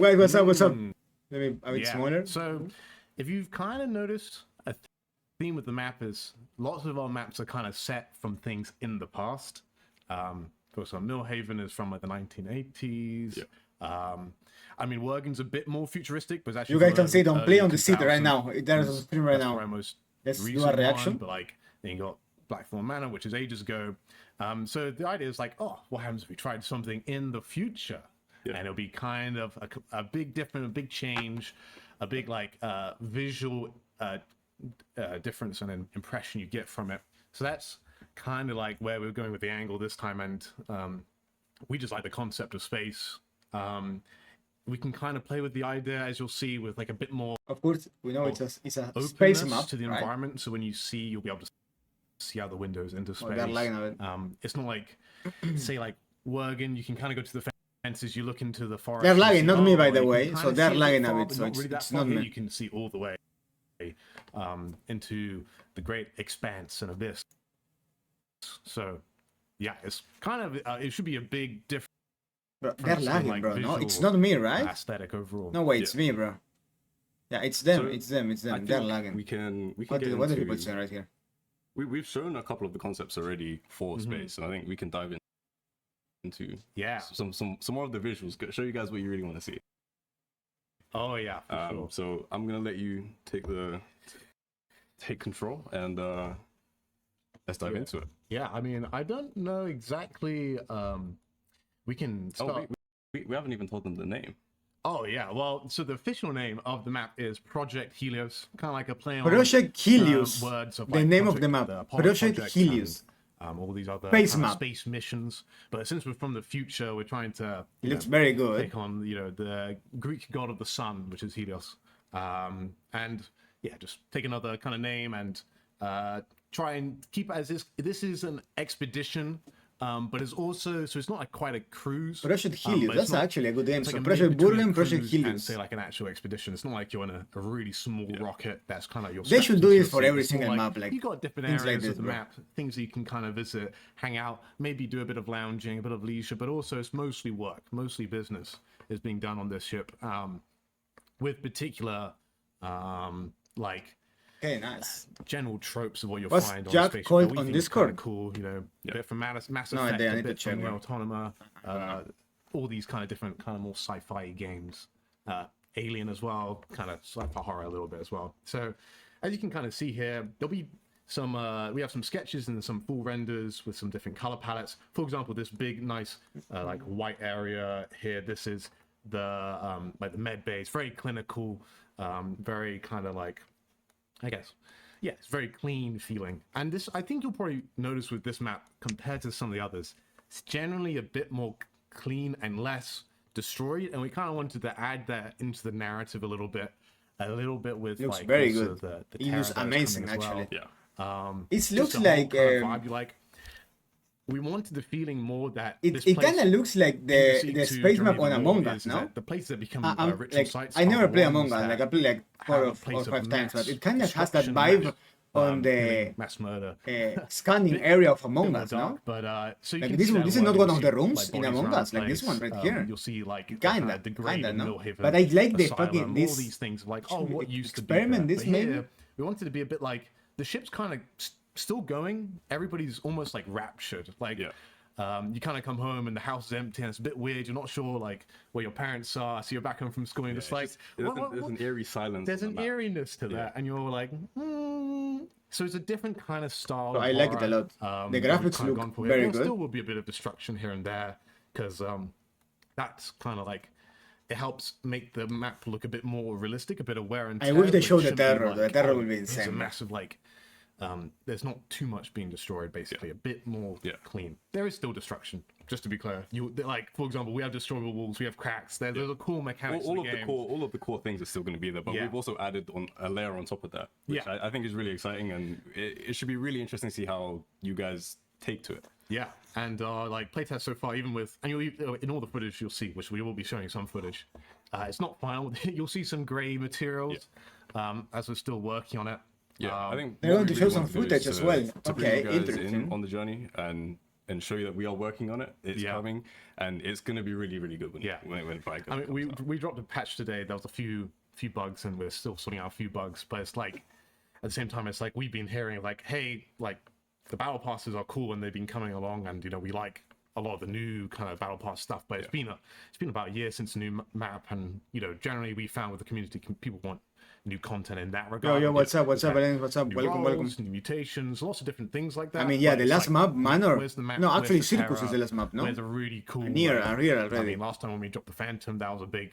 Guys, what's up? What's up? Maybe a bit smaller. So, if you've kind of noticed, a theme with the map is lots of our maps are kind of set from things in the past. For example, Millhaven is from like the 1980s. Yeah. I mean, Wergen's a bit more futuristic, but it's actually You guys can see it on early play on the seat right 2000s. now. There's on stream right That's now. probably most Let's do recent a reaction. one, but like then you got Blackthorn Manor, which is ages ago. So the idea is like, oh, what happens if we tried something in the future? Yeah. And it'll be kind of a big difference, a big change, a big like visual difference and an impression you get from it. So that's kind of like where we're going with the angle this time, and we just like the concept of space. We can kind of play with the idea, as you'll see, with like a bit more. Of course, we know it's a space openness map to the right? environment. So when you see, you'll be able to see out the windows into space. they're lagging a bit. It's not like, say, like Wergen. You can kind of go to the fences. You look into the forest. They're lagging, see, not me, by you the can way. kind So of they're see lagging a far, bit, but so not really that it's far. not Here me. you can see all the way into the great expanse and abyss. So, yeah, it's kind of it should be a big difference. Bro, they're in, lagging, like, bro. No, visual it's not me, right? Aesthetic overall. No way, it's me, bro. Yeah, it's them. So, It's them. I They're think lagging. we can What get are into, people saying right here? we've shown a couple of the concepts already for space, and I think we can dive into some more of the visuals. Show you guys what you really want to see. Oh yeah, for sure. So I'm gonna let you take control and let's dive into it. Yeah, I mean, I don't know exactly. We can start. We haven't even told them the name. Oh yeah, well, so the official name of the map is Project Helios, kind of like a play on Project Helios. words of The like name of the Project- map. Apollo Project Project Helios. and, all these other Space kind of map. space missions. But since we're from the future, we're trying to It looks very good. take on the Greek god of the sun, which is Helios, and yeah, just take another kind of name and try and keep it as this. This is an expedition. But it's also, so it's not like quite a cruise. Project but Helios. it's That's not- actually a good name. it's So like a Project mix between Burgen, a Project cruise and, Helios. say like an actual expedition. It's not like you're in a really small rocket that's kind of your. They should do strapped it into for the seat. every It's more single map, like, you got different things areas like this, of the bro. map, things that you can kind of visit, hang out, maybe do a bit of lounging, a bit of leisure, but also it's mostly work, mostly business is being done on this ship, with particular like. Okay, nice. General tropes of what you'll What's find on Jack a spaceship. called that we on think is Discord? kinda cool, a bit from Mass No Effect, idea, I a need to bit check, from bro. Autonoma, all these kind of different, kind of more sci-fi games. Alien as well, kind of sci-fi horror a little bit as well. So, as you can kind of see here, there'll be some. We have some sketches and some full renders with some different color palettes. For example, this big, nice, like white area here. This is the like the med bay. It's very clinical, very kind of like, I guess. Yeah, it's very clean feeling. And this, I think you'll probably notice with this map, compared to some of the others, it's generally a bit more clean and less destroyed. And we kind of wanted to add that into the narrative a little bit with Looks like very also good. the It looks terror that's amazing, coming as well. actually. Yeah. It Just looks the whole like kind of vibe you like. We wanted the feeling more that it this kind place of looks like in the sea space to map journey on the more Among Us, is no? that the places that become I'm, ritual like, sites. I are never the play ones Among Us. that Like I play like have four a or place of 5 times, but mass it kind of has that destruction, vibe on killing, the mass murder. scanning area of Bit Among more Us, no? dark, but so you Like can this see one- that this is not work. one You'll of the see, rooms in bodies Among around Us, like this place. one right here. You'll see like Kinda, degraded no? Millhaven, But I like the Asylum, fucking all this these things like what used to be experiment. there. This But here, maybe we wanted to be a bit like the ship's kind of still going. Everybody's almost like raptured. Like you kind of come home and the house is empty and it's a bit weird. You're not sure like where your parents are. So you're back home from school and you're just like, There's what- an eerie silence. there's on an the map. eeriness to that, and you're like, So it's a different kind of style. So of I like it a horror, lot. The that we've graphics kind of look gone for. very There good. still will be a bit of destruction here and there because that's kind of like it helps make the map look a bit more realistic, a bit of wear and I tear. wish they but it showed the shouldn't be terror. The like, terror oh, will be there's a insane. massive like. There's not too much being destroyed. Basically, a bit more Yeah. clean. There is still destruction. Just to be clear, like for example, we have destroyable walls, we have cracks. There's a cool mechanics. All in of the the game. all of the core things are still going to be there, but Yeah. we've also added on a layer on top of that, which Yeah. I think is really exciting, and it should be really interesting to see how you guys take to it. Yeah, and like playtest so far, even with and you'll in all the footage you'll see, which we will be showing some footage. It's not final. You'll see some grey materials as we're still working on it. Yeah, I think They're what going we to show really some want to do footage is as well. to bring Okay, you guys interesting. in on the journey and and show you that we are working on it. It's coming, and it's going to be really, really good when it finally I mean, we dropped a patch today. There was a few bugs, and we're still sorting out a few bugs. But it's like, at the same time, it's like we've been hearing like, hey, like the battle passes are cool and they've been coming along, and you know we like a lot of the new kind of battle pass stuff. But it's been about a year since the new map, and you know generally we found with the community people want new content in that regard. Yo, what's up, Valens? What's up? New Welcome. roles, new mutations, lots of different things like that. I mean, yeah, but the it's last like, map, Manor. where's the map? No, Where's actually, the Circus Terra? is the last map, no? Where's a really cool... Near already. I mean, last time when we dropped the Phantom, that was a big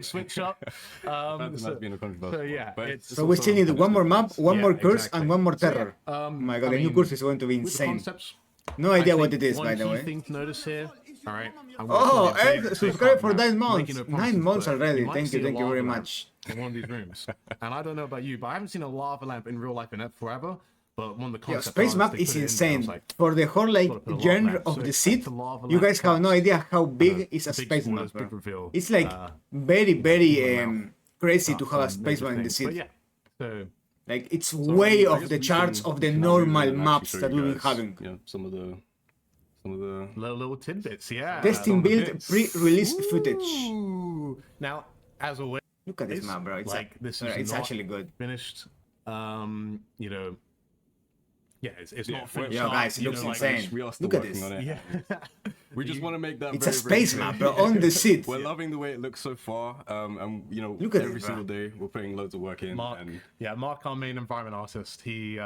switch up. That's been a controversial. So yeah, but So we still need one more map, one more curse, exactly. and one more So, terror. yeah, Oh my god, I the new mean, curse is going to be with the insane. concepts, No I idea what think it is, one by the key way. thing to notice here. All right. Oh, Ed, subscribe for 9 months. Making no 9 promises, months but already. you might Thank see you a very lava lamp much. in one of these rooms. And I don't know about you, but I haven't seen a lava lamp in real life in forever. But one of the Yeah, concept Space artists, Map they is put it in there, I insane. was like, For the whole like gotta put a lava genre lamp. of So the it's seed, the lava you lamp guys have no cuts. idea how big is a big Space spoilers, Map, big bro. reveal. It's like very crazy to have a Space Map in the seed. But yeah, so Like it's way I off guess the we charts can of the now move normal in and actually maps show that you we've been guys, having. Yeah, some of the little tidbits, yeah. Testing some of the build bits. pre-release footage. Ooh. Now, as always, Look at this map, bro. It's like this is it's not actually good. finished. You know, yeah, it's not Yeah, finished. Yo, art, guys, it you looks know, like, insane. we are still Look at working this. on it. Yeah. We just want to make that. It's a very, very space clear. map, bro, on the seat. We're loving the way it looks so far, and you know, Look at every it, bro. single day we're putting loads of work in. Mark, and Mark, our main environment artist, he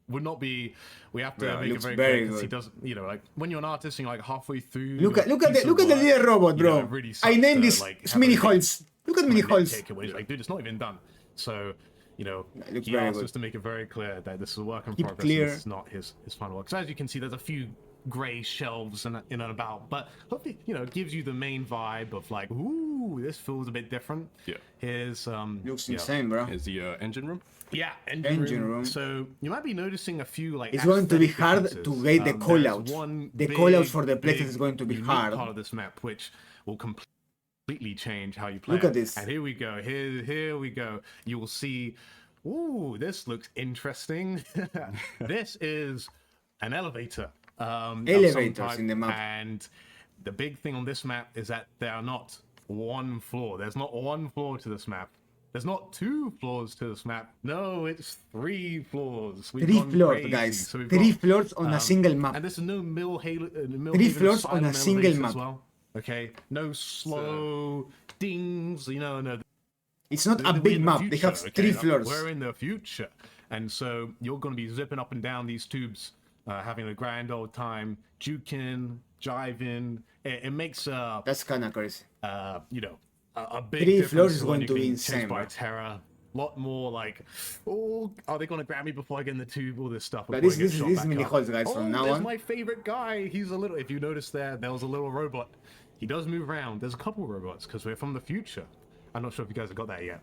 would not be. We have to Bro, make it looks very very clear 'cause he good. does. You know, like when you're an artist and you're like halfway through. Look at a the piece of look at the work, little robot, you know, bro. it really I sucks named to, this like, it's have Mini a Holes. Look at Mini Holes. nitpick it, where it's like, dude, it's not even done. So, you know, It looks he very asked good. us to make it very clear that this is a work in Keep progress. clear. And this is not his final work. So as you can see, there's a few grey shelves in and about, but hopefully, you know, it gives you the main vibe of like, ooh, this feels a bit different. Yeah. Here's Looks yeah. insane, bro. is the engine room. Yeah, Engine room. So you might be noticing a few like. It's going to be aesthetic hard differences. to get the There's callouts. one The big, callouts for the places big, is going to be unique hard. part of this map, which will completely change how you play. Look at it. this. And here we go. Here we go. You will see. Ooh, this looks interesting. This is an elevator. Of some Elevators type, in the map. And the big thing on this map is that there are not one floor. There's not one floor to this map. There's not 2 floors to this map. No, it's 3 floors. We've 3 gone floors, crazy. guys. So we've 3 got, floors on a single map. and this is no Mill Halo. 3 floors on a single map. As well. Okay, no slow dings. You know, no. It's not a We're big in the map. They future, have okay? 3 floors. We're in the future, and so you're going to be zipping up and down these tubes, having a grand old time, juking, jiving. It makes That's kind of crazy. you know, a big 3 difference floors is to when going you're to be being insane, chased by bro. terror. Lot more like, oh, are they going to grab me before I get in the tube? All this stuff. But before this I get is shot this back mini up. holes, guys. Oh, From now there's on, my favorite guy. He's a little. If you notice there was a little robot. He does move around. There's a couple robots because we're from the future. I'm not sure if you guys have got that yet.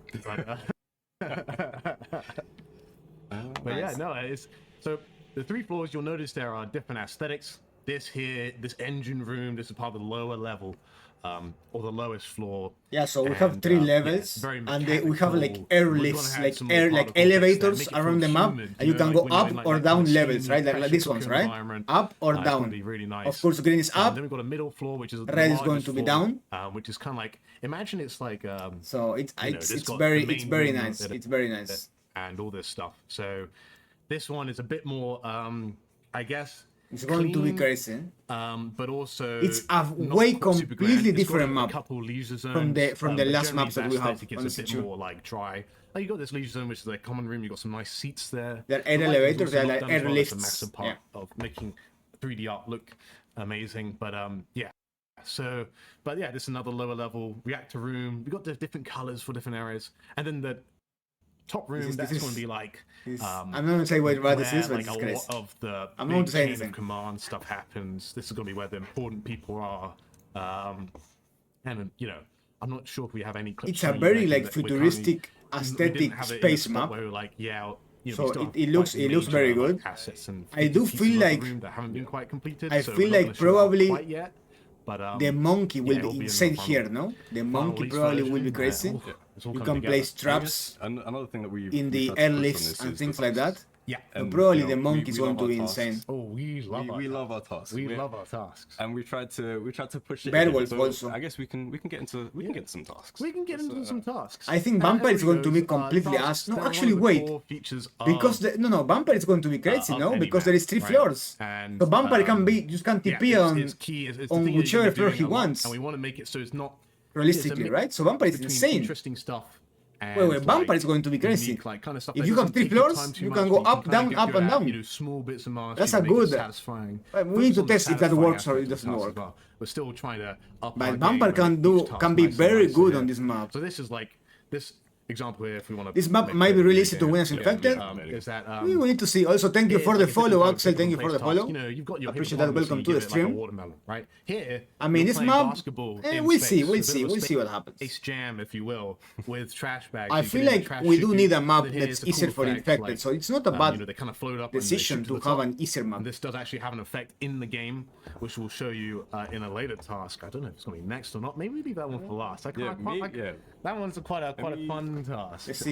But yeah, no, it's so the 3 floors. You'll notice there are different aesthetics. This here, this engine room. This is part of the lower level, or the lowest floor. yeah. So we have And, 3 yeah, levels, it's very and we have like mechanical. air We're gonna lifts, have like some more air, like particle effects there, elevators make it around feel the map, humid, and you know, can like go when you're up in, like, or that down kind of levels, steamy right? Like pressure these ones, cooker right? environment. Up or It's gonna down. be really nice. Of course, green is up. Then we've got a middle floor, which is the Red is going largest to be floor, down. which is kind of like, imagine it's like So this it's got very the it's main very room nice. that- It's very nice. and all this stuff. So this one is a bit more, I guess, It's going to be clean, crazy but also It's a not way quite super completely grand. It's got different a map couple leisure zones from the but last generally maps that we the have aesthetic on is the a bit C2. more like dry. Like you got this leisure zone, which is like common room. You got some nice seats there. They're air The lighting's elevators, also they're not like done air as well. That's a lifts, massive part of making 3D art look amazing. But yeah. So, but yeah, this is another lower level reactor room. We got the different colors for different areas, and then the top room This that's is- going to be like. I'm not gonna say what this is, but where, it's like, a crazy. lot of the I'm not going big to say chain anything. of command stuff happens. This is going to be where the important people are, and you know, I'm not sure if we have any clips. It's a from very you like that we're futuristic we didn't aesthetic have it in the space spot map. where we're like, yeah, you know, So we still have it looks- quite it looks very major, good. like, assets and I do pieces feel of the like- room that haven't been quite completed. I so feel we're not like gonna show it off probably quite yet, but The monkey will it'll be be in the insane final- here, no? The final monkey release probably will version. be crazy. It's all You coming can together. place traps And another thing that we in the air lifts and things like that. Yeah. So And, probably you know, the monk is going love to our be tasks. insane. Oh, we love We love our tasks. We love our tasks. And we tried to push it. Beowulf so also. I guess we can get into some tasks. We can get into some tasks. I think And Vampire here is we going go. to be completely Tasks, ass. No, they're one actually, of the wait. core features Because of, no, Vampire is going to be crazy, of no? any Because map, there is 3 right? floors. And, So Vampire can be, you can yeah, TP it's key. It's the on thing that you're whichever gonna be floor doing he a lot, wants. and we want to make it so it's not Realistically, it's a right? So Vampire is between insane. interesting stuff. And Wait, Vampire is going to be crazy. unique, like, kind of stuff If that you have doesn't 3 take your floors, time too you much, can but go up, kinda down, get up, good and at, down. You know, small bits of mastery. That's to a make it good- satisfying. we need to Focus on the test if that satisfying works or aspect it of doesn't the task work. as well. We're still trying to up But our Vampire game and can make each task can be nice and very nice good here. on this map. So this is like this example here, if we want to. This map might be really easy to win as infected. Is that We need to see. Also, thank you for the follow, Axel. Thank you for the follow. You know, you've got your Appreciate that. Welcome to the stream. watermelon, right? Here, I mean, you're this playing map, basketball eh, in we'll space, see, a we'll bit see, of a we'll see what happens. Space jam, if you will, with trash bags. I You can feel get like trash we do shoot need you, a map and then that's here's the easier cool for effect, infected. like, So it's not a you bad know, they kind of float up and they decision shoot to the have top. an easier map. And this does actually have an effect in the game, which we'll show you in a later task. I don't know if it's going to be next or not. Maybe we leave that one for last. That one's quite a fun task. Let's see.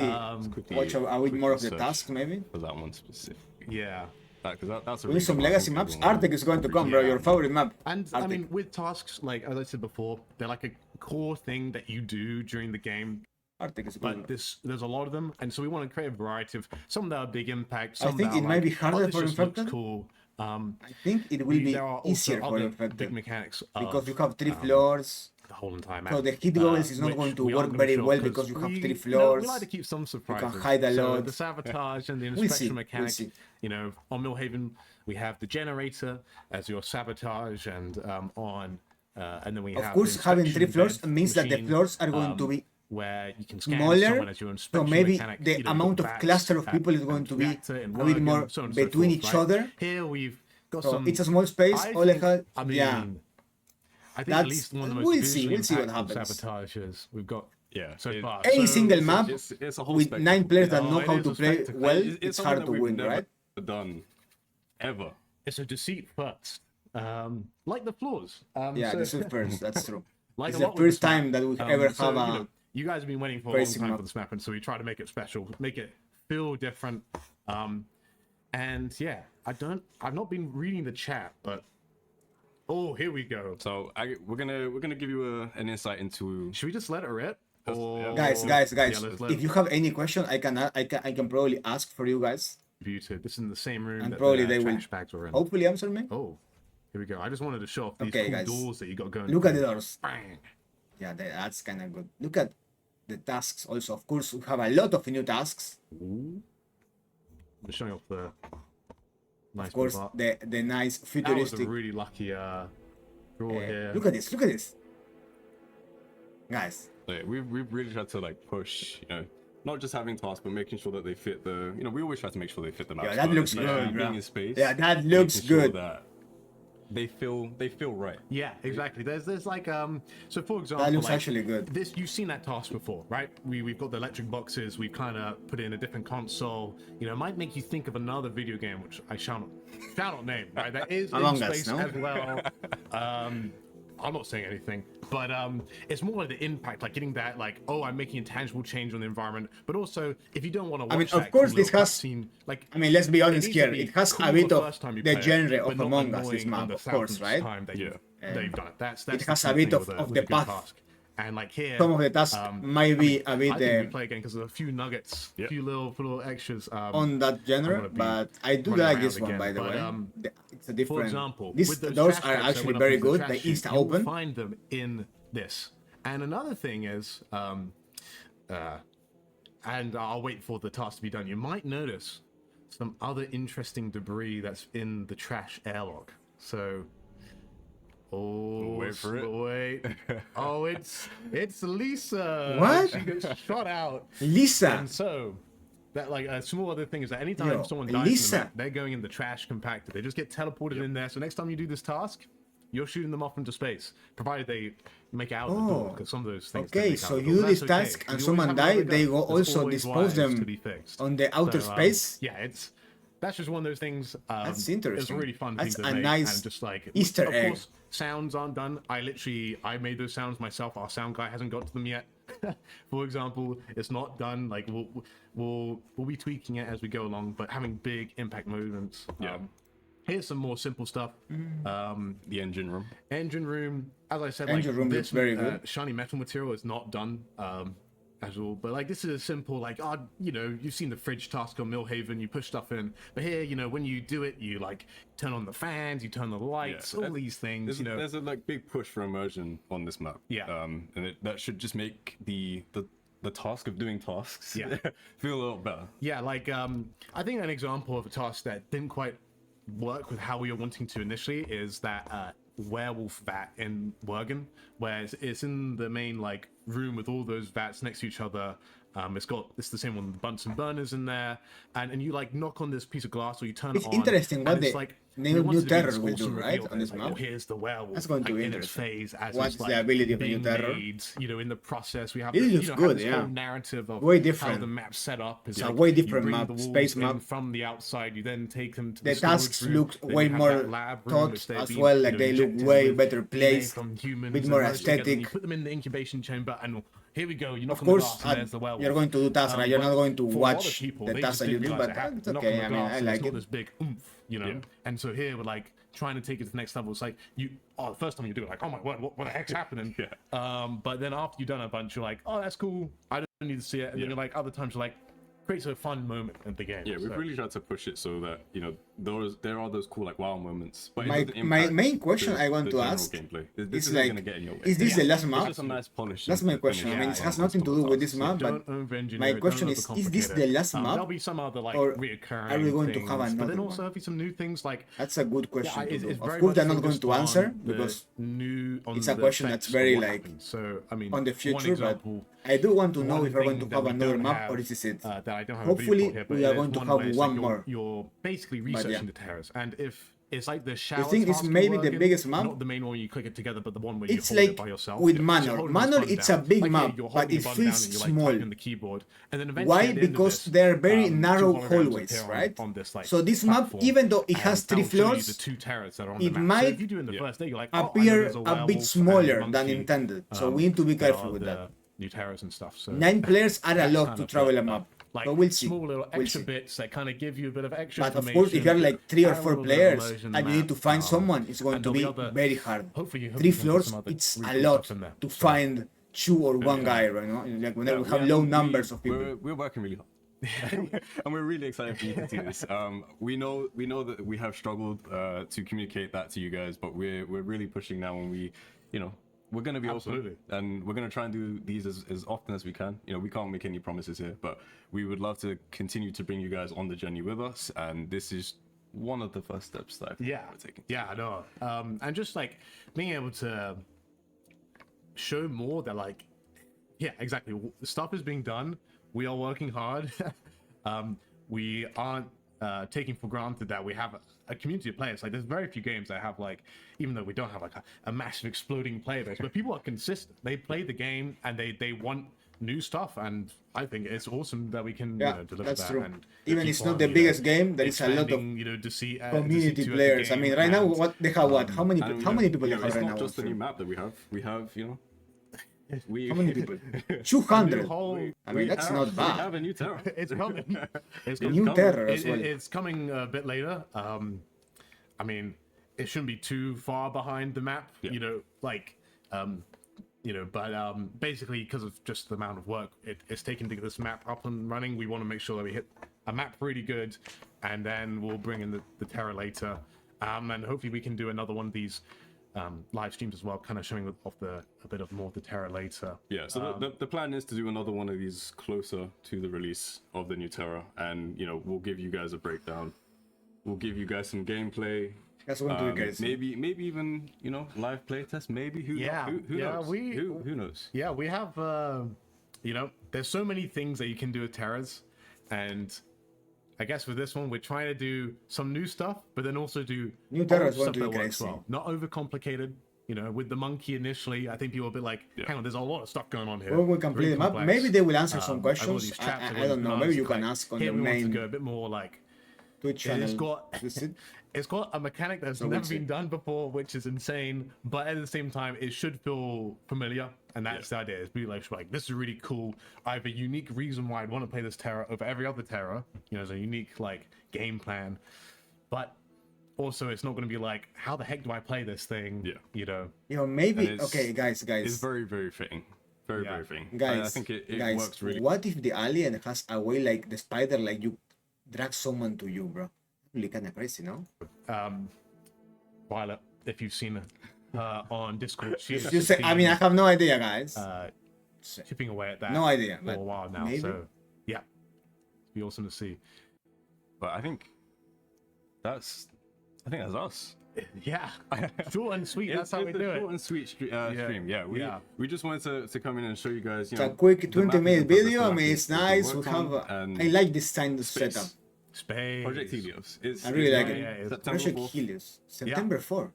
quickly- Watch a bit more of the search task, maybe. for that one specific. Yeah. That's a We really need some good one. legacy I think maps. everyone Arctic is going to come, bro. Yeah. Your favorite map. And I Arctic. mean, with tasks, like as I said before, they're like a core thing that you do during the game. Arctic is good. But there's a lot of them, and so we want to create a variety of some that are big impact. I Some think that are it might like, be harder oh, this for just looks Infected. cool. I think it will be There are also easier for other infected big mechanics because of, you have 3 floors. the whole entire map. So the hit goggles is not which going to we aren't work gonna very show well because you have 3 floors. we like to keep some surprises. hide a So lot. the sabotage and the We'll inspection see, mechanic. we'll see. You know, on Millhaven we have the generator as your sabotage, and and then we Of have course, the having 3 inspection floors bed means that the machine, floors are going to be where you can scan smaller. someone as your So inspection maybe mechanic, the you know, amount of bats, cluster of people is going to be reactor, a bit Envergen, more so on and so between forth, each right? other. Here we've got So some. it's a small space. I Oleg think- has, I mean, yeah. I think That's- at least one of the most we'll see, visually we'll see what impactful happens. sabotages we've got Yeah. so far. Any So- single map It's a whole with spectrum. 9 players that No, know it how is to a play spectacle. well, It's it's something hard that to we've win, never right? done ever. It's a deceit first, like the floors. Yeah, so- this is first. That's true. like It's a the lot with first this map. time that we ever So, have you a. know, you guys have been waiting for a long crazy time map. for this map, and so we try to make it special, make it feel different. And yeah, I've not been reading the chat, but oh, here we go. So we're gonna give you an insight into. Should we just let it rip? Or... Guys, Yeah, let's let if it you have any question, I can probably ask for you guys. muted. This is in the same room And that probably the they will trash bags were in. hopefully answer me. Oh, here we go. I just wanted to show off these Okay, cool guys. doors that you got going. Look at the doors. Bang. Yeah, that's kind of good. Look at the tasks also. Of course, we have a lot of new tasks. Ooh. I'm showing off the nice Of course, part. the nice That was a futuristic. really lucky draw here. Look at this. Look at this. Guys, Like, we've really tried to like push, not just having tasks, but making sure that they fit the. We always try to make sure they fit the map. yeah, that looks good, Being bro. in space. Yeah, that looks making sure good. That they feel right. Yeah, exactly. There's like so for example, That looks like, actually good. This you've seen that task before, right? We've got the electric boxes. We've kind of put in a different console. It might make you think of another video game, which I shall not name. Right, that is in Among Us, space no? as well. I'm not saying anything, but it's more like the impact, like getting that, like, oh, I'm making a tangible change on the environment, but also if you don't want to watch I mean, that of course, cool this little has. cutscene, like, I mean, let's be honest needs to here. be It has cool a bit the of first time you the play it, genre but of not Among Us. This annoying on map, the of course, thousandth right? time that you've done it. That's It the has a key bit thing of with the with a good path. task. And like here, Some of the tasks might be a I think we bit play again because there's a few nuggets, a few little extras. on that genre, gonna be but I do running like around this one, again, by the but, way. It's a different. For example, These with those doors trash are bags that actually went up very into the good. They trash chute, insta you'll open. find them in this. And another thing is, and I'll wait for the task to be done. You might notice some other interesting debris that's in the trash airlock. So. Oh, Wait for it. Wait. Oh, it's Lisa. What? She gets shot out. Lisa. And so, that like a small other thing is that anytime Yo, someone dies, in Lisa. the map, they're going in the trash compactor. They just get teleported in there. So next time you do this task, you're shooting them off into space, provided they make it out of the door. Because some of those things. don't Okay, make out so the you door. do this That's okay, task 'cause and you always someone have die, another they guy. go There's also always dispose wires them to be fixed. on the outer So, space. Yeah, that's just one of those things. That's It's interesting. a really fun That's thing to a make, nice and just like Easter of egg. course, sounds aren't done. I made those sounds myself. Our sound guy hasn't got to them yet. for example, it's not done. Like we'll be tweaking it as we go along, but having big impact movements. Here's some more simple stuff. The engine room. Engine room, as I said, Engine room looks very good. Shiny metal material is not done as all, but like this is a simple, like, you know, you've seen the fridge task on Millhaven, you push stuff in, but here, you know, when you do it, you like turn on the fans, you turn the lights, all these things. You know, there's a like big push for immersion on this map. And that should just make the task of doing tasks feel a little better. Yeah, like I think an example of a task that didn't quite work with how we were wanting to initially is that werewolf vat in Wergen, where it's in the main like room with all those vats next to each other. It's the same one with the Bunsen burners in there, and you like knock on this piece of glass or you turn It's it on. interesting what the like, new terror will do, right, on this like, map. oh, here's the werewolf. That's going to be in its interesting. phase as What's it's, the like, ability of the new being terror? made, you know, in the process we have It this, looks you know, good, have this yeah. whole narrative of Way how different. the map's set up. It's a like, way you different bring map, the wolves space in map. from the outside. You then take them to The storage tasks room, look then way you have more that lab room thought which they've as been, well, you like know, they look injected way with better DNA placed, from humans bit and more merged together, and aesthetic. you put them in the incubation chamber, and here we go. You knock Of on the course, glass, and there's the werewolf. you're going to do tasks, right? You're But not going to for a lot of watch people, the they tasks just that you didn't do, realize but they had it's to knock okay. on the I mean, glass, I and like it's not it. this big oomph, you know. And so here we're like trying to take it to the next level. It's like the first time you do it, like, oh my word, what the heck's happening? But then after you've done a bunch, you're like, oh, that's cool. I don't need to see it. And then you're like, other times you're like, creates a fun moment in the game. Yeah, we've really tried to push it so that, you know, there are those cool like wow moments. But My main question I want to ask this is like, gonna get in your way. is this the last It's map? just a nice polish. That's my question. I mean, it has nothing to do with this map, but Don't over-engineer my it, question don't is this overcomplicate the it. last map? There'll be some other like or reoccurring are we going to things, have but another then also one? there'll be some new things like That's a good question to it's do. very Of course, much they're not going focused to on answer the because on it's a the question effects that's very of what like happens. So I mean, on the one future, but example, I do want to know one if we're going thing to that have we another don't map have, or is this it? that I don't have Hopefully, a video for here, but we are there's going to one have where it's one like more. You're basically researching the terrace, and if it's like the shower. think it's task in maybe the Wergen, biggest map? Not the main one where you click it together, but the one where you It's hold like it by yourself. with So Manor. you're holding Manor, this button it's a down. big Like, map, you're but holding it the button down feels and you're, like, small. typing on the keyboard, and then eventually Why? at the end of Because this, they're very two narrow holograms hallways, appear right? on this, like, So this map, platform, even though it and has that'll 3 show you floors, the two terraces that are on it the map. might So if you do in the first day, you're like, appear there's a bit werewolf and smaller than monkey, intended. So we need to be that careful are with the that. New terrace and stuff. So 9 players are a that's lot kind to of travel the- a map. like But we'll see. small little We'll extra see. bits that kind of give you a bit of extra But of information. course, if you have like 3 or add a 4 little bit of players immersion and you need to map, find someone, it's going and to there'll be other- very hard. Hopefully 3 we can put floors, some other it's a really cool lot stuff in there. to So, find 2 or 1 guy, right? You know? Like whenever we have low numbers of people. We're working really hard. And we're really excited for you to see this. We know that we have struggled to communicate that to you guys, but we're really pushing now, and we're going to be Absolutely. open, and we're going to try and do these as often as we can. You know, we can't make any promises here, but we would love to continue to bring you guys on the journey with us, and this is one of the first steps that I think we're taking. Yeah, I know. And just like being able to show more that like, yeah, exactly. Stuff is being done. We are working hard. We aren't taking for granted that we have a community of players. Like there's very few games that have like, even though we don't have like a massive exploding player base, but people are consistent. They play the game and they want new stuff, and I think it's awesome that we can deliver that's that. true. And Even keep it's not on, the biggest game, there is a lot of expanding, community to players. I mean, right now, what they have what? How many And, how many people they have it's right not now? just the new map that we have. We have, How many people? 200. whole, I mean, that's not We bad. have a new terror. it's coming. It's New coming. terror as well. It's coming a bit later. I mean, it shouldn't be too far behind the map. But basically because of just the amount of work it's taken to get this map up and running, we want to make sure that we hit a map really good, and then we'll bring in the terror later, and hopefully we can do another one of these live streams as well, kind of showing off a bit of more of the terror later. Yeah, so the plan is to do another one of these closer to the release of the new terror, and we'll give you guys a breakdown. We'll give you guys some gameplay. That's what we do, guys. Maybe even live playtest. Maybe who knows? Who knows? Yeah, we have there's so many things that you can do with terrors, and I guess with this one we're trying to do some new stuff, but then also do New terrors old want to stuff be that works crazy. well. Not overcomplicated. With the monkey initially, I think people were a bit like, hang on, there's a lot of stuff going on here. Well, we can play Really them up. complex. Maybe they will answer some I've got questions. these traps, I I've got don't these know. Maybe you masks, can like, ask on here the we want to main. go a bit more like Twitch It's channel. got Visit. it's got a mechanic that's So never what's been it? done before, which is insane. But at the same time, it should feel familiar, and that's the idea. It's be like this is really cool. I have a unique reason why I'd want to play this Terra over every other Terra. You know, there's a unique like game plan, but also it's not going to be like, how the heck do I play this thing? Yeah. You know. Maybe. And it's- Okay, guys. It's very, very fitting. Very, Yeah. very fitting. Guys, I think it guys, works really. what if the alien has a way like the spider, like you drag someone to you, bro? Really kind of crazy, no? Violet, if you've seen her on Discord, she's You say, I mean, I have no idea, guys. chipping away at that. No idea, for but a while now. maybe. So yeah, it'd be awesome to see. But I think that's us. Yeah, short and sweet. That's how we do Short it. and sweet stream. Yeah, we just wanted to come in and show you guys. It's a quick the 20-minute map and the video. I map mean, is it's being nice. We worked have. on, and I like this kind of space. setup. Space. Project Helios. I really like running it. September Project 4th. Helios. September 4.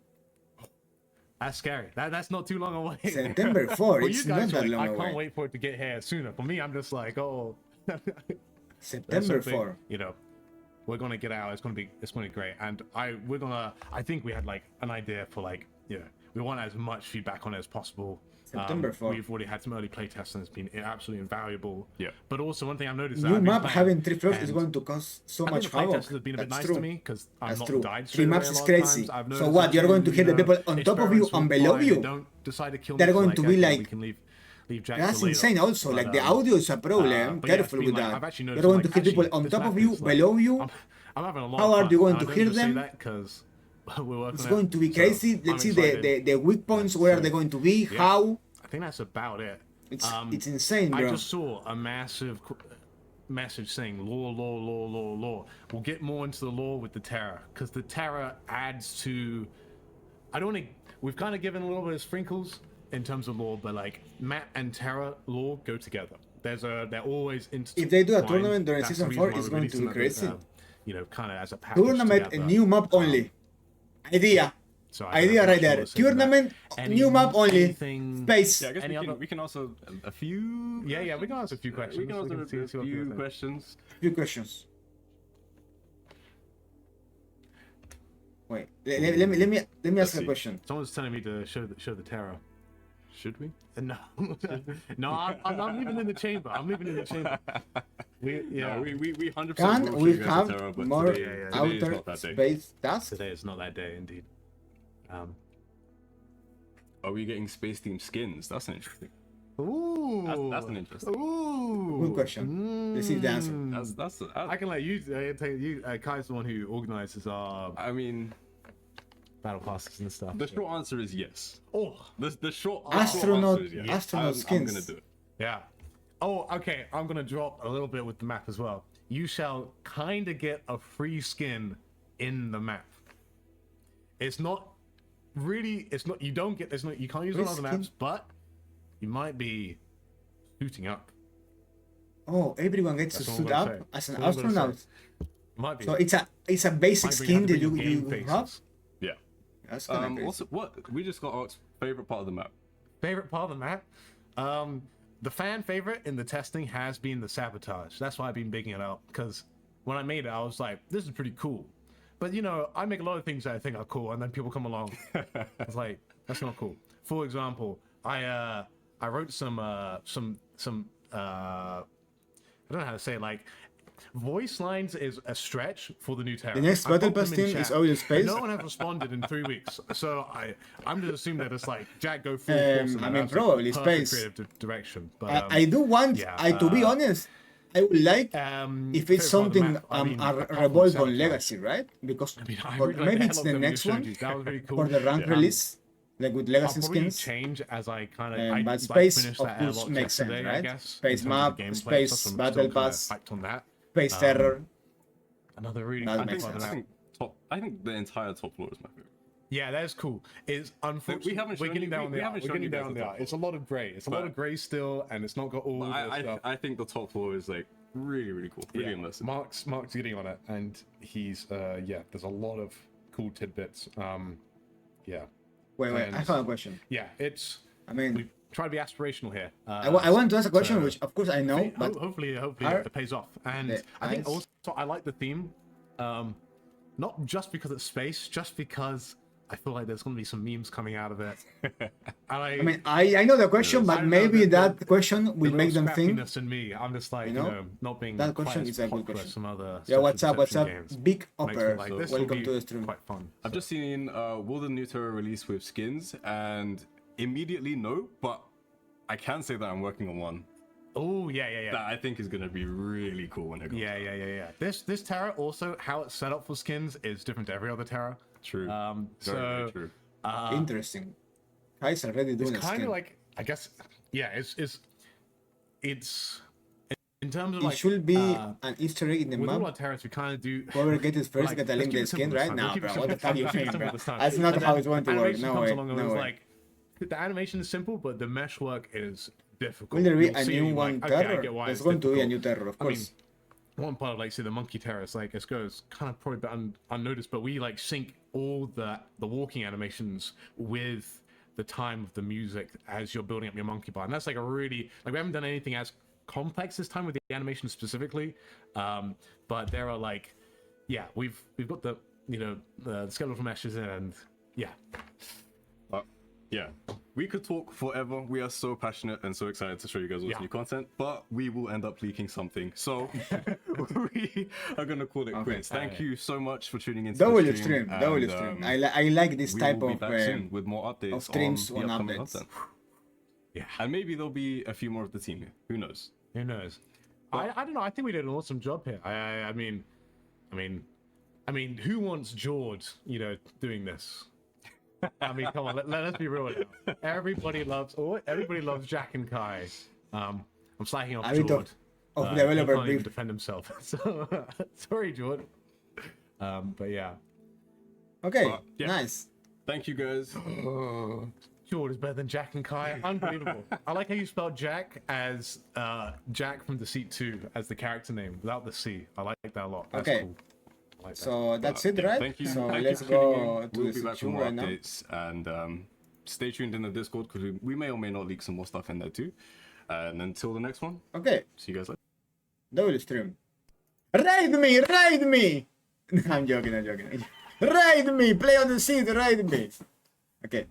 That's scary. That's not too long away. September 4. For It's you guys, not that like, long I away. can't wait for it to get here sooner. For me, I'm just like, oh. That's September something, 4. You know, we're gonna get out. It's gonna be great. And I think we had like an idea for like, you know, we want as much feedback on it as possible. September 4. We've already had some early playtests and it's been absolutely invaluable. Yeah. But also one thing I've noticed New I've been map playing, having 3 floors is and going to cost so I think much the havoc. playtesters have been a bit That's nice true. to me because I've That's not true. died 3 straight away maps a is lot of crazy. times. I've So noticed what? a You're going to few, hit the people on top of you experiments and will below fly and you. they don't decide to kill They're me, so, going like, to be okay, like- we can leave Jack That's till later. insane also. But, Like the audio is a problem. but yeah, Careful it's been with like- that. I've actually You're noticed, going like, to hit people actually, on this top map of you, is, like, below you. I'm having a lot How of are fun. you going And to I hear don't just say them? that because we're working It's on going it. to be So, crazy. I'm Let's see excited. the weak points. Where are they going to be? How? I think that's about it. It's insane, I bro. just saw a massive message saying lore. We'll get more into the lore with the Terra because the Terra adds to. I don't want to. We've kind of given a little bit of sprinkles in terms of lore, but like map and Terra lore go together. They're always intertwined. If they do a tournament during That's the season reason 4, why it's we're going to be releasing crazy. you know, kind of as a package Tournament, a together. new map only. Idea. So I Idea have right much more there. to say to that. Tournament, new map only. Anything- Space. Yeah, I guess Any other- we can also a few. Yeah, we can ask a few questions. We can also see a what people few think. questions. Few questions. Wait, let me ask a see. question. Someone's telling me to show the Terra. Should we? No, no, I'm leaving in the chamber. I'm leaving in the chamber. Yeah, we 100%. Can will we show you guys have the Terra, but more today is outer not that day. space tasks? Today is not that day, indeed. Are we getting space themed skins? That's an interesting. Ooh, That's an interesting. Ooh, Good question. Let's see the answer. That's. I can let you. Tell you. Kai's the one who organizes our I mean, battle passes and stuff. the short answer is yes. Oh, The short Astronaut- answer is yes. astronaut I'm skins. gonna do it. yeah. Oh, okay. I'm gonna drop a little bit with the map as well. You shall kind of get a free skin in the map. It's not really. It's not. You don't get. It's not. You can't use it on Free other skin? maps, but you might be suiting up. Oh, everyone gets to That's all suit I'm up gonna say. as an That's all I'm gonna astronaut. say. Might be. So it's a basic Might be. skin have to that bring your game you have. faces. Yeah. That's kind of crazy. Also, what we just got asked favorite part of the map. Favorite part of the map? The fan favorite in the testing has been the sabotage. That's why I've been bigging it up. Because when I made it, I was like, this is pretty cool. But you know, I make a lot of things that I think are cool, and then people come along. It's like, that's not cool. For example, I wrote some I don't know how to say it, like voice lines is a stretch for the new Terra. The next I Battle put them Pass in team chat, is Audio Space. and no one has responded in 3 weeks. So I'm just assuming that it's like Jack go full I force. mean, and that's a probably perfect Space. creative direction. But I do want. yeah, To be honest, I would like if favorite it's part of the something map, I mean, a apart from revolve on Sabotage. Legacy, right? Because I mean, I or really like maybe the it's hell the of them next you showed one you. That was very cool. for the rank release, like with I'll Legacy probably skins. change as I kind But of. Space, finished of that course, airlock makes sense, yesterday, I right? guess, Space in terms of map, the gameplay, Space so I'm Battle still kinda Pass. hyped on that. Space Terror. Another really That cool makes part of sense. that. I think the entire top floor is my favorite. Yeah, that's cool. It's unfortunately haven't we're shown getting you- down we the haven't art. We're shown you getting guys down the the top art. It's a lot of grey. It's a lot But- of grey still, and it's not got all the stuff. I think the top floor is like really cool, really Yeah, immersive. Mark's getting on it, and he's there's a lot of cool tidbits. Yeah, Wait, I And- have a question. yeah. It's I mean, we try to be aspirational here. I want to ask a question, so- which of course I know, but hopefully are- it pays off. And the I think eyes- also I like the theme Not just because it's space, just because I feel like there's going to be some memes coming out of it. And I mean, I know the question, I but don't know, maybe the- that question will the make little them think. scrappiness in me. I'm just like, You you know, know, not being that quite question as is a good popular question. as some other Yeah, what's social up? What's up? deception games. Big Makes me Upper. like, So- this will Welcome be to the stream. quite fun. I've just seen will the new Terra release with skins, and immediately no, but I can say that I'm working on one Oh yeah. that I think is gonna be really cool when it comes. Yeah. This Terra also, how it's set up for skins is different to every other Terra. True. Very Very true. Interesting. Kai's already doing It's a kind skin. of like, I guess, yeah. It's in terms of It like should be an Easter egg in the with all our map. Terras, we kind of do. Whoever gets it first like, get a let's link keep the it simple skin, this right? time. Now, We'll keep it bro. simple What the this fuck time. you We'll keep it mean, simple bro? this time. That's not And how then it's going to work. animation No comes way. along and No it's way. like the animation is simple, but the mesh work is difficult. Will there be You'll a see, new like, one okay, I terror? get why There's it's going to be a difficult. new terror, of I mean, course. one part of like say the monkey terrace, like it goes kind of probably a bit unnoticed, but we like sync all the walking animations with the time of the music as you're building up your monkey bar, and that's like a really like we haven't done anything as complex this time with the animation specifically, but there are like we've got the the skeletal meshes in, and yeah. Yeah, we could talk forever. We are so passionate and so excited to show you guys all this Yeah. new content, but we will end up leaking something. So we are gonna call it quits. Thank Alright. you so much for tuning in. Double the stream. and, Double stream. I like this we type will be of back soon with more updates streams on the on upcoming updates. content. Yeah, And maybe there'll be a few more of the team here. Who knows? who knows? I don't know. I think we did an awesome job here. I mean, who wants George, doing this? I mean, come on, let us be real now. Everybody loves Jack and Kai. I'm slacking off A bit George. of He developer can't even beef. defend himself. So sorry, George. But yeah, Okay, yeah. nice. Thank you guys. George is better than Jack and Kai. Unbelievable. I like how you spelled Jack as Jack from Deceit 2 as the character name without the C. I like that a lot. That's Okay. cool. I like that. So that's it, right? Thank you. So Thank let's you for tuning go in. to We'll the be back for situation more right now. updates, and stay tuned in the Discord because we may or may not leak some more stuff in there too. And until the next one, Okay, see you guys later. double stream. Raid me! Raid me! I'm joking. Raid me! Play on the seat, raid me! Okay.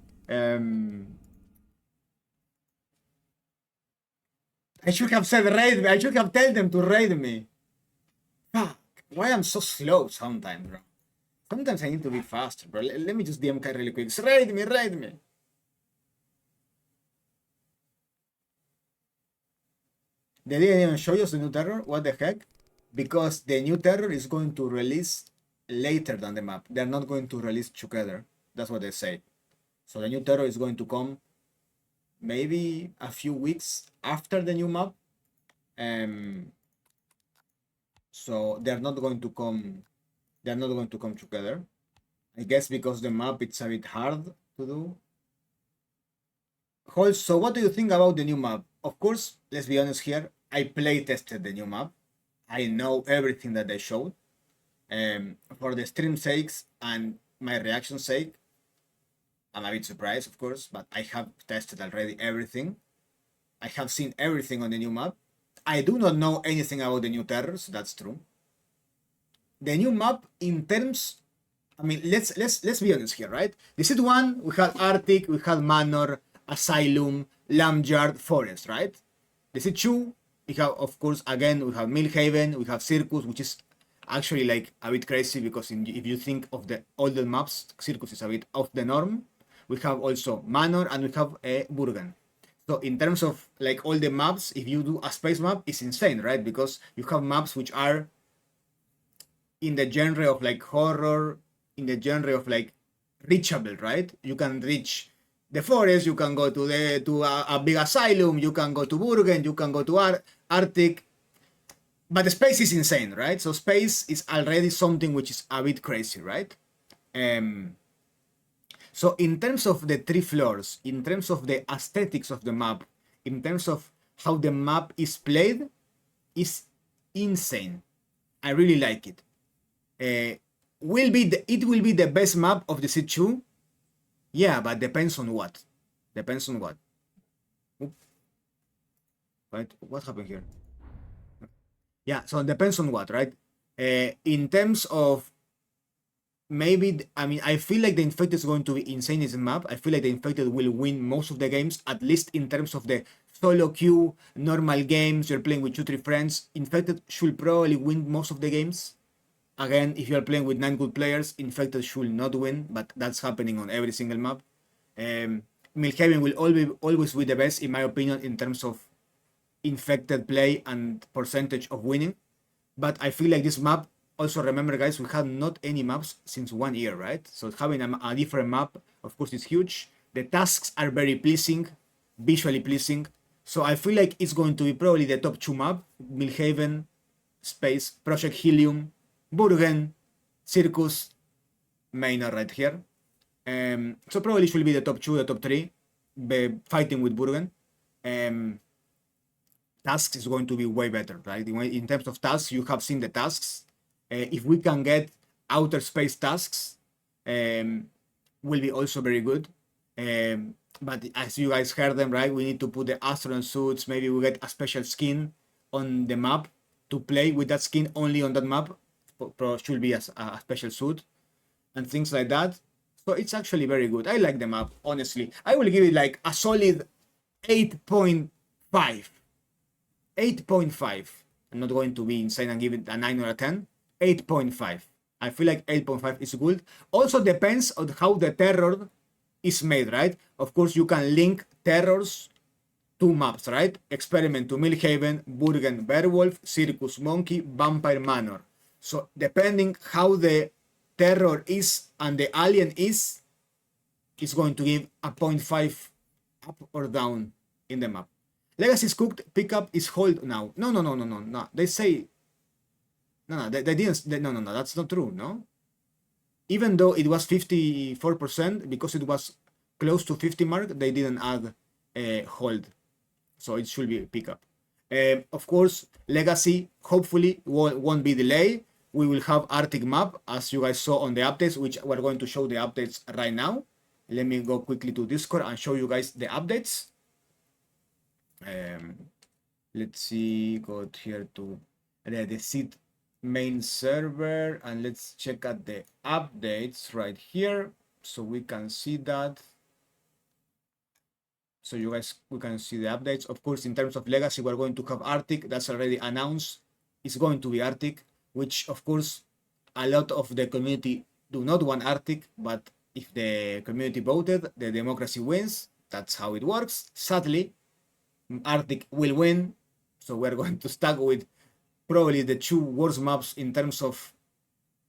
I should have said raid me. I should have told them to raid me. Fuck. Why I'm so slow sometimes, bro? Sometimes I need to be faster, bro. Let me just DM Kai really quick. Raid me, raid me. They didn't even show us the new terror. What the heck? Because the new terror is going to release later than the map. They're not going to release together. That's what they say. So the new terror is going to come maybe a few weeks after the new map. So they're not going to come. They're not going to come together. I guess because the map it's a bit hard to do. Holt, so what do you think about the new map? Of course, let's be honest here. I play tested the new map. I know everything that they showed. For the stream sakes and my reaction sake, I'm a bit surprised, of course, but I have tested already everything. I have seen everything on the new map. I do not know anything about the new terrors. That's true. The new map, in terms, I mean, let's be honest here, right? The Seed 1, we had Arctic, we had Manor, Asylum, Lambyard, Forest, right? The Seed 2, we have, of course, again, we have Millhaven, we have Circus, which is actually like a bit crazy because if you think of the older maps, Circus is a bit off the norm. We have also Manor and we have Burgen. So in terms of like all the maps, if you do a space map, it's insane, right? Because you have maps which are in the genre of like horror, in the genre of like reachable, right? You can reach the forest, you can go to a big asylum, you can go to Burgen, you can go to Arctic, but the space is insane, right? So space is already something which is a bit crazy, right? So in terms of the 3 floors, in terms of the aesthetics of the map, in terms of how the map is played, is insane. I really like it. It will be the best map of the Seed 2. Yeah, but depends on what. Depends on what. Oop. Right? What happened here? Yeah, so it depends on what, right? In terms of maybe, I mean, I feel like the Infected is going to be insane in this map. I feel like the Infected will win most of the games, at least in terms of the solo queue, normal games, you're playing with 2-3 friends. Infected should probably win most of the games. Again, if you're playing with 9 good players, Infected should not win, but that's happening on every single map. Milhaven will always be the best, in my opinion, in terms of Infected play and percentage of winning. But I feel like this map, also remember guys, we had not any maps since 1 year, right? So having a different map, of course, is huge. The tasks are very pleasing, visually pleasing. So I feel like it's going to be probably the top 2 map. Milhaven, Space, Project Helium, Burgen, Circus, Manor right here. So probably should be the top 2, the top 3, fighting with Burgen. Tasks is going to be way better, right? In terms of tasks, you have seen the tasks. If we can get outer space tasks, will be also very good. But as you guys heard them, right, we need to put the astronaut suits. Maybe we get a special skin on the map to play with that skin only on that map. Should be a special suit and things like that. So it's actually very good. I like the map, honestly. I will give it like a solid 8.5. 8.5. I'm not going to be insane and give it a 9 or a 10. 8.5. I feel like 8.5 is good. Also depends on how the terror is made, right? Of course, you can link terrors to maps, right? Experiment to Milhaven, Burgen, Beowulf, Circus, Monkey, Vampire Manor. So depending how the terror is and the alien is, it's going to give a 0.5 up or down in the map. Legacy is cooked, pickup is hold now. No. They say, they didn't, no, that's not true, no? Even though it was 54%, because it was close to 50 mark, they didn't add hold. So it should be pickup. Of course, Legacy hopefully won't be delayed. We will have Arctic map, as you guys saw on the updates, which we're going to show the updates right now. Let me go quickly to Discord and show you guys the updates. Let's see, go here to the seed main server, and let's check out the updates right here so we can see that. So you guys, we can see the updates. Of course, in terms of Legacy, we're going to have Arctic. That's already announced. It's going to be Arctic, which of course a lot of the community do not want Arctic, but if the community voted, the democracy wins. That's how it works. Sadly, Arctic will win, so we're going to start with probably the 2 worst maps in terms of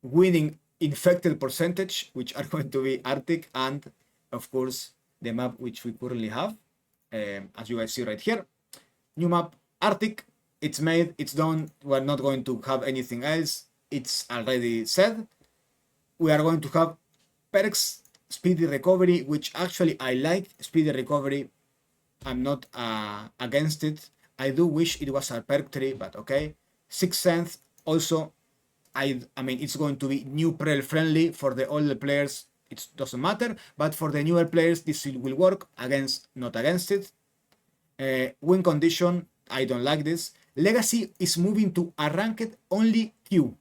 winning infected percentage, which are going to be Arctic and of course the map which we currently have, as you guys see right here. New map, Arctic. It's made, it's done. We're not going to have anything else. It's already said. We are going to have perks, speedy recovery, which actually I like. Speedy recovery, I'm not against it. I do wish it was a perk tree, but okay. Sixth Sense also, I mean, it's going to be new Prel friendly. For the older players, it doesn't matter, but for the newer players, this will work. Not against it. Win condition, I don't like this. Legacy is moving to a ranked only queue.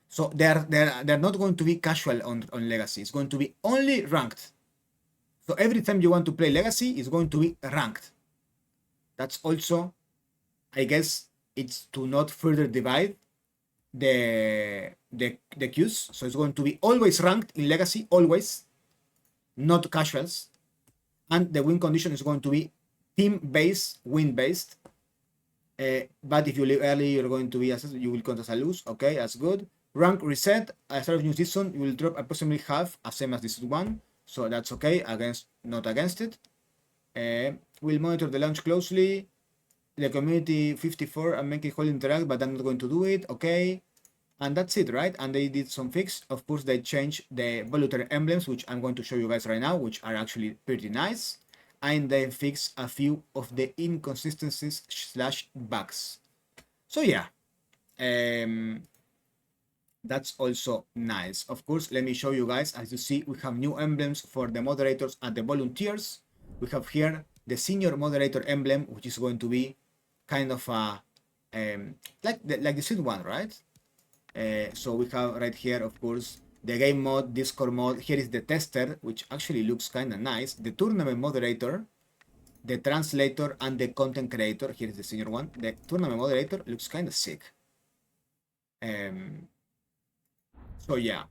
So they're not going to be casual on Legacy. It's going to be only ranked. So every time you want to play Legacy, it's going to be ranked. That's also, I guess, it's to not further divide the queues. So it's going to be always ranked in Legacy, always, not casuals. And the win condition is going to be team-based, win-based. But if you leave early, you're going to be assessed, you will count as a lose. Okay, that's good. Rank reset, at the start of new season, you will drop approximately half, as same as this one. So that's okay, not against it. We'll monitor the launch closely. The community 54 and make it whole interact, but I'm not going to do it. Okay. And that's it, right? And they did some fix. Of course, they changed the voluntary emblems, which I'm going to show you guys right now, which are actually pretty nice. And they fixed a few of the inconsistencies / bugs. So yeah, that's also nice. Of course, let me show you guys. As you see, we have new emblems for the moderators and the volunteers. We have here the senior moderator emblem, which is going to be kind of a like the Seed one, right? So we have right here, of course, the game mode, Discord mode. Here is the tester, which actually looks kind of nice. The tournament moderator, the translator, and the content creator. Here is the senior one. The tournament moderator looks kind of sick. So yeah,